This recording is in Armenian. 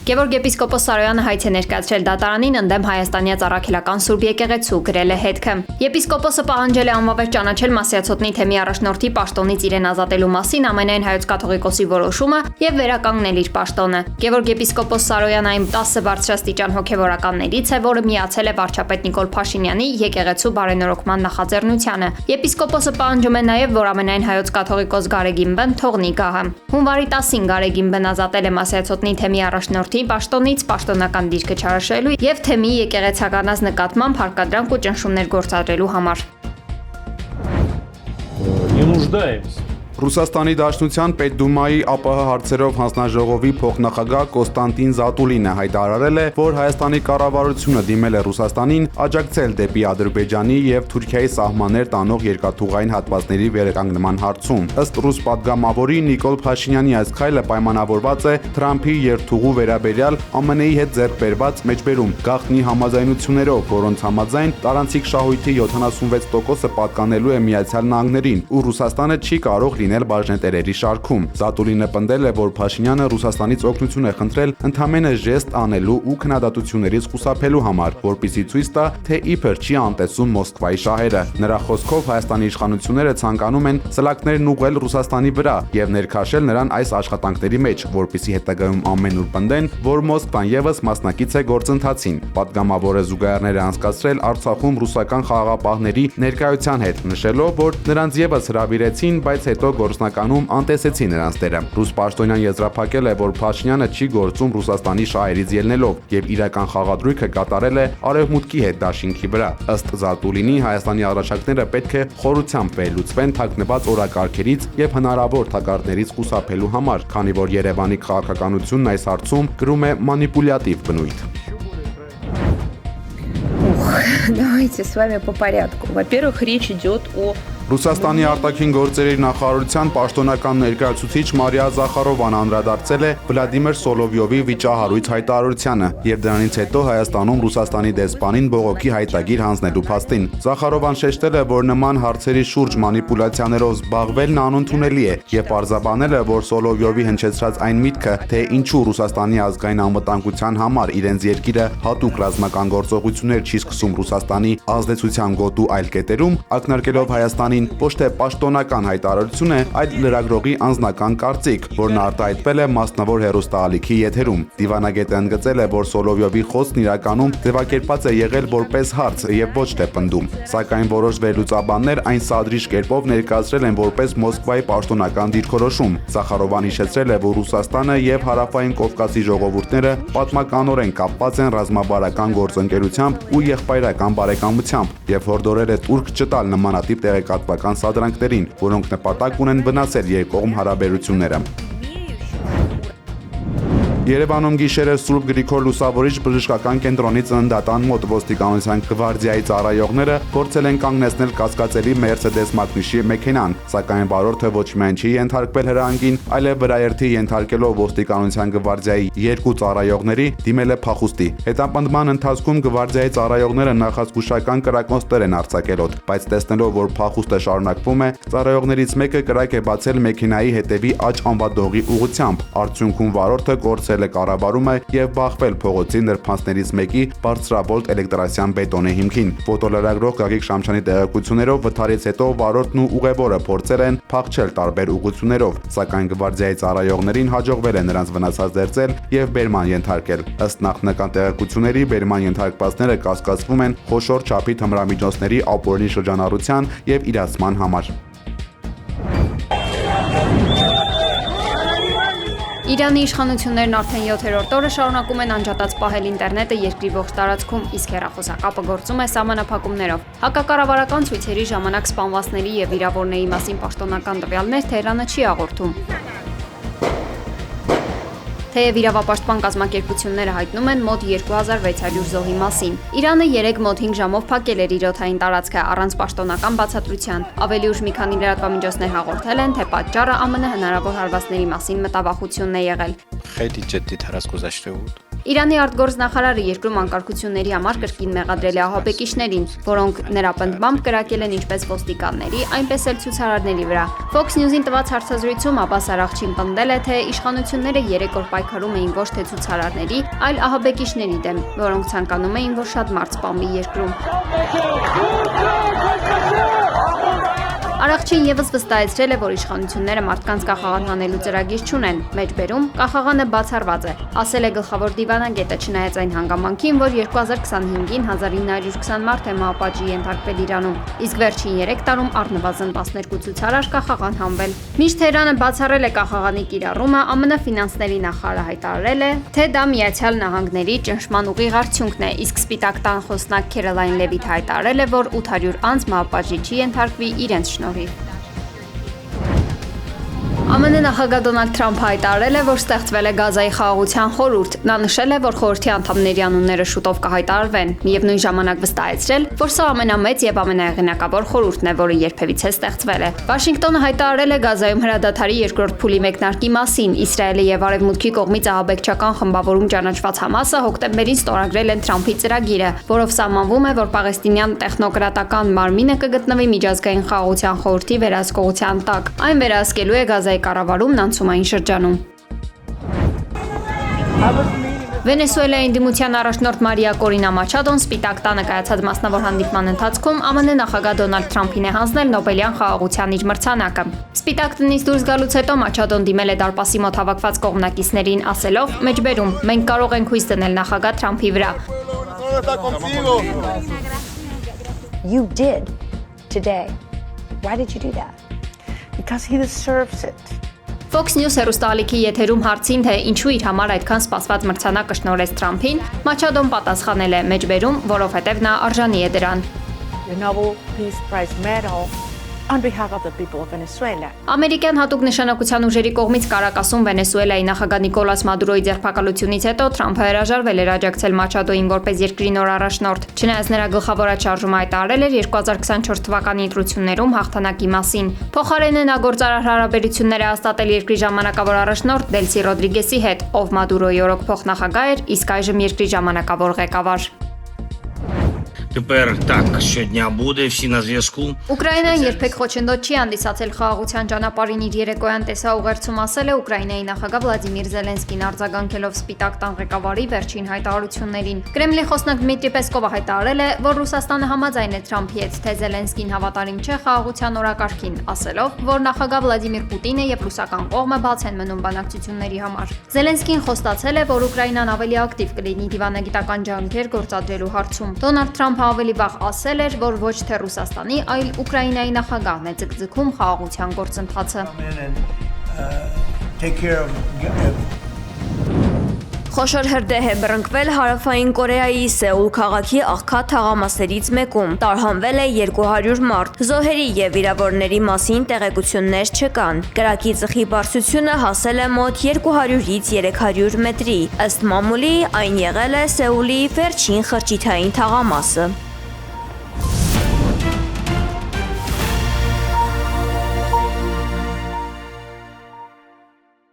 Գևորգ եպիսկոպոս Սարոյանը հայց է ներկայացրել դատարանին ընդդեմ հայաստանյաց առաքելական Սուրբ եկեղեցու, գրել է հետքը։ Եպիսկոպոսը պահանջել է անվավեր ճանաչել Մասյացոտնի թեմի առաջնորդի պաշտոնից իրեն ազատելու մասին ամենայն հայոց կաթողիկոսի որոշումը եւ վերականգնել իր պաշտոնը։ Գևորգ եպիսկոպոս Սարոյանը այն 10 բարձրաստիճան հոգեվորականներից է, որը միացել է վարչապետ Նիկոլ Փաշինյանի եկեղեցու բարենորոգման նախաձեռնությանը։ Եպիսկոպոսը պահանջում է նաեւ, որ ամենայն հայոց կաթողիկոս Գարեգինբեն թողնի գահը։ Հունվարի 10-ին Գարեգինբեն ազատել է Մասյացոտնի թեմի առաջնորդի պաշտոնից պաշտոնական դիրքը չարաշահելու եւ թեմի եկեղեցականաց նկատմամբ հարկադրանք ու ճնշումներ գործադրելու համար։ Не нуждаемся. Ռուսաստանի Դաշնության Պետդումայի ԱՊՀ հարցերով հանձնաժողովի փոխնախագահ Կոստանտին Զատուլինը հայտարարել է, որ Հայաստանի կառավարությունը դիմել է Ռուսաստանին աջակցել դեպի Ադրբեջանի եւ Թուրքիայի սահմաններ տանող երկաթուղային հատվածների վերականգնման հարցում։ Ըստ ռուս падգամավորի Նիկոլ Փաշինյանի այս քայլը պայմանավորված է Թրամփի երթուղու վերաբերյալ ԱՄՆ-ի հետ ձեռք բերված մեջբերում գաղտնի համաձայնություններով, որոնց համաձայն տարանցիկ շահույթի 76%-ը պատկանելու է Միացյալ Նահանգներին, ու Ռուսաստանը չի կարող լինել բաժնետերերի շարքում։ Զատուլինը պնդել է, որ Փաշինյանը Ռուսաստանից օգնություն է խնդրել ընդամենը ժեստ անելու ու քննադատություններից խուսափելու համար, որպեսզի ցույց տա, թե իբր չի անտեսում Մոսկվայի շահերը։ Նրա խոսքով Հայաստանի իշխանությունները ցանկանում են սլաքներն ուղղել Ռուսաստանի վրա եւ ներքաշել նրան այս աշխատանքների մեջ, որպեսզի հետագայում ամենուր պնդեն, որ Մոսկվան եւս մասնակից է գործընթացին։ Պատգամավորը զուգահեռներ է անցկացրել Արցախում ռուսական խաղաղապահների ներկայության հետ, նշելով, որ նրանց եւս հրավիրեցին, բայց հետո գործնականում անտեսեցի նրանց դերը։ Ռուս պաշտոնյան եզրափակել է, որ Փաշինյանը չի գործում Ռուսաստանի շահերից ելնելով եւ իրական խաղադրույքը կատարել է Արևմուտքի հետ դաշինքի վրա։ Ըստ Զատուլինի, Հայաստանի առաջարկները պետք է խորությամբ վերլուծվեն թաքնված օրակարգերից եւ հնարավոր թակարդներից խուսափելու համար, քանի որ Երևանի քաղաքականությունն այս հարցում կրում է մանիպուլյատիվ բնույթ։ Давайте с вами по порядку. Во-первых, речь идет о Ռուսաստանի արտաքին գործերի նախարարության պաշտոնական ներկայացուցիչ Մարիա Զախարովան անդրադարձել է Վլադիմիր Սոլովյովի վիճահարույց հայտարարությանը եւ դրանից հետո Հայաստանում Ռուսաստանի դեսպանին բողոքի հայտագիր հանձնելու փաստին։ Զախարովան շեշտել է, որ նման հարցերի շուրջ մանիպուլյացիաներով զբաղվելն անընդունելի է եւ պարզաբանել է, որ Սոլովյովի հնչեցրած այն միտքը, թե ինչու Ռուսաստանի ազգային անվտանգության համար իրենց երկիրը հատուկ ռազմական գործողություններ չի սկսում Ռուսաստանի ազդեցության գոտու այլ կետերում, ակնարկելով Հայաստանի ոչ թե պաշտոնական հայտարարություն է, այլ լրագրողի անձնական կարծիք, որն արտահայտվել է մասնավոր հեռուստաալիքի եթերում։ Դիվանագետը ընդգծել է, որ Սոլովյովի խոսքն իրականում ձևակերպված է եղել որպես հարց եւ ոչ թե պնդում։ Սակայն որոշ վերլուծաբաններ այն սադրիչ կերպով ներկայացրել են որպես Մոսկվայի պաշտոնական դիրքորոշում։ Զախարովան հիշեցրել է, որ Ռուսաստանը եւ Հարավային Կովկասի ժողովուրդները պատմականորեն կապված են ռազմավարական գործընկերությամբ ու եղբայրական բարեկամությամբ եւ հորդորել է տուրք չտալ նմանատիպ տեղեկատվական սադրանքներին, որոնք նպատակ ունեն վնասել երկկողմ հարաբերությունները։ Երևանում գիշերը Սուրբ Գրիգոր Լուսավորիչ բժշկական կենտրոնի ծննդատան մոտ ոստիկանության գվարդիայի ծառայողները փորձել են կանգնեցնել կասկածելի Mercedes մակնիշի մեքենան, սակայն վարորդը ոչ միայն չի ենթարկվել հրահանգին, այլև վրաերթի ենթարկելով ոստիկանության գվարդիայի երկու ծառայողների դիմել է փախուստի։ Հետապնդման ընթացքում գվարդիայի ծառայողները նախազգուշական կրակոցներ են արձակել օդ, բայց տեսնելով, որ փախուստը շարունակվում է, ծառայողներից մեկը կրակ է բացել մեքենայի հետևի աջ անվադողի ուղղությամբ։ Արդյունքում վարորդը կորցրել է կառավարումը եւ բախվել փողոցի նրբանցներից մեկի բարձրավոլտ էլեկտրասյան բետոնե հիմքին։ Ֆոտոլրագրող Գագիկ Շամչյանի տեղեկություններով վթարից հետո վարորդն ու ուղևորը փորձել են փախչել տարբեր ուղղություններով, սակայն գվարդիայի ծառայողներին հաջողվել է նրանց վնասած դերձել եւ բերման ենթարկել։ Ըստ նախնական տեղեկությունների բերման ենթարկվածները կասկածվում են խոշոր չափի թմրամիջոցների ապօրինի շրջանառության եւ իրացման համար։ Իրանի իշխանություններն արդեն 7-րդ օրը շարունակում են անջատած պահել ինտերնետը երկրի ողջ տարածքում, իսկ հեռախոսակապը գործում է սահմանափակումներով։ Հակակառավարական ցույցերի ժամանակ սպանվածների եւ վիրավորների մասին պաշտոնական տվյալներ Թեհրանը չի հաղորդում։ Թեև իրավապաշտպան կազմակերպությունները հայտնում են մոտ 2600 զոհի մասին։ Իրանը 3 մոտ 5 ժամով փակել էր իր օդային տարածքը առանց պաշտոնական բացատրության։ Ավելի ուշ մի քանի լրատվամիջոցներ հաղորդել են, թե պատճառը ԱՄՆ հնարավոր հարվածների մասին մտավախությունն է եղել։ Խելի ջետի հրասկոզաշտեուտ Իրանի արտգործնախարարը երկրում անկարգությունների համար կրկին մեղադրել է ահաբեկիչներին, որոնք նրա պնդմամբ կրակել են ինչպես ոստիկանների, այնպես էլ ցուցարարների վրա։ Fox News-ին տված հարցազրույցում Աբբաս Արաղչին պնդել է, թե իշխանությունները 3 օր պայքարում էին ոչ թե ցուցարարների, այլ ահաբեկիչների դեմ, որոնք ցանկանում էին, որ շատ մարդ սպանվի երկրում։ Արաղչին եւս վստահեցրել է, որ իշխանությունները մարդկանց կախաղան հանելու ծրագիր չունեն, մեջբերում կախաղանը բացառված է, ասել է գլխավոր դիվանագետը, չնայած այն հանգամանքին, որ 2025-ին 1920 մարդ է մահապատժի ենթարկվել Իրանում, իսկ վերջին 3 տարում առնվազն 12 ցուցարար կախաղան հանվել։ Մինչ Թեհրանը բացառել է կախաղանի կիրառումը, ԱՄՆ ֆինանսների նախարարը հայտարարել է, թե դա Միացյալ Նահանգների ճնշման ուղիղ արդյունքն է, իսկ Սպիտակ տան խոսնակ Քերոլայն Լևիթ հայտարարել է, որ 800 անձ մահապատժի չի ենթարկվի իրենց շնորհիվ։ ԱՄՆ նախագահ Դոնալդ Թրամփը հայտարարել է, որ ստեղծվել է Գազայի խաղաղության խորհուրդ։ Նա նշել է, որ խորհրդի անդամների անունները շուտով կհայտարարվեն, միևնույն ժամանակ վստահեցրել, որ սա ամենամեծ եւ ամենահեղինակավոր խորհուրդն է, որը երբևիցե ստեղծվել է։ Վաշինգտոնը հայտարարել է Գազայում հրադադարի երկրորդ փուլի մեկնարկի մասին։ Իսրայելը եւ Արևմուտքի կողմից ահաբեկչական խմբավորում ճանաչված Համասը հոկտեմբերին ստորագրել են Թրամփի ծրագիրը, որով սահմանվում է, որ պաղեստինյան տեխնոկրատական մարմինը կգտնվի միջազգային խաղաղության խորհրդի վերահսկողության տակ։ Այն վերահսկելու է Գազայի կառավարումն անցումային շրջանում։ Վենեսուելայի ընդդիմության առաջնորդ Մարիա Կորինա Մաչադոն Սպիտակ տանը կայացած մասնավոր հանդիպման ընթացքում ԱՄՆ նախագահ Դոնալդ Թրամփին է հանձնել Նոբելյան խաղաղության իր մրցանակը։ Սպիտակ տնից դուրս գալուց հետո Մաչադոն դիմել է դարպասի մոտ հավաքված կողմնակիցներին, ասելով. «Մեջբերում, մենք կարող ենք հույս դնել նախագահ Թրամփի վրա»։ You did today. Why did you do that? Because he deserves it. Fox News հեռուստաալիքի եթերում հարցին, թե ինչու իր համար այդքան սպասված մրցանակը շնորհեց Թրամփին, Մաչադոն պատասխանել է. «Մեջբերում, որովհետև նա արժանի է դրան»։ The Nobel Peace Prize medal on behalf of the people of Venezuela. Ամերիկյան հատուկ նշանակության ուժերի կողմից Կարակասում Վենեսուելայի նախագահ Նիկոլաս Մադուրոյի ձերբակալությունից հետո Թրամփը հրաժարվել էր աջակցել Մաչադոյին որպես երկրի նոր առաջնորդ, չնայած նրա գլխավոր շարժումը հայտարարել էր 2024 թվականի ընտրություններում հաղթանակի մասին։ Փոխարենը նա գործարար հարաբերություններ է հաստատել երկրի ժամանակավոր առաջնորդ Դելսի Ռոդրիգեսի հետ, ով Մադուրոյի օրոք փոխնախագահ էր, իսկ այժմ երկրի ժամանակավոր ղեկավար։ Тепер так, щодня буде, всі на зв'язку. Ուկրաինան երբեք խոչընդոտ չի հանդիսացել խաղաղության ճանապարհին իր երեկոյան տեսաուղերձում, ասել է Ուկրաինայի նախագահ Վլադիմիր Զելենսկին, արձագանքելով Սպիտակ տան ղեկավարի վերջին հայտարարություններին։ Կրեմլի խոսնակ Դմիտրի Պեսկովը հայտարարել է, որ Ռուսաստանը համաձայն է Թրամփի հետ, թե Զելենսկին հավատարիմ չէ խաղաղության օրակարգին, ասելով, որ նախագահ Վլադիմիր Պուտինը եւ ռուսական կողմը բաց են մնում բանակցությունների համար։ Զելենսկին խոստացել է, որ Ուկրաինան ավելի ակտիվ կլինի դիվանագիտական ջանքեր գործադրելու հարցում։ Դոնալդ Թրամփը ավելի վաղ ասել էր, որ ոչ թե Ռուսաստանի, այլ Ուկրաինայի նախագահն է ձգձգում խաղաղության գործընթացը։ Խոշոր հրդեհ է բռնկվել Հարավային Կորեայի Սեուլ քաղաքի աղքատ թաղամասերից մեկում։ Տարհանվել է 200 մարդ։ Զոհերի եւ վիրավորների մասին տեղեկություններ չկան։ Կրակի ծխի բարձրությունը հասել է մոտ 200-ից 300 մետրի։ Ըստ մամուլի, այն եղել է Սեուլի վերջին խրճիթային թաղամասը։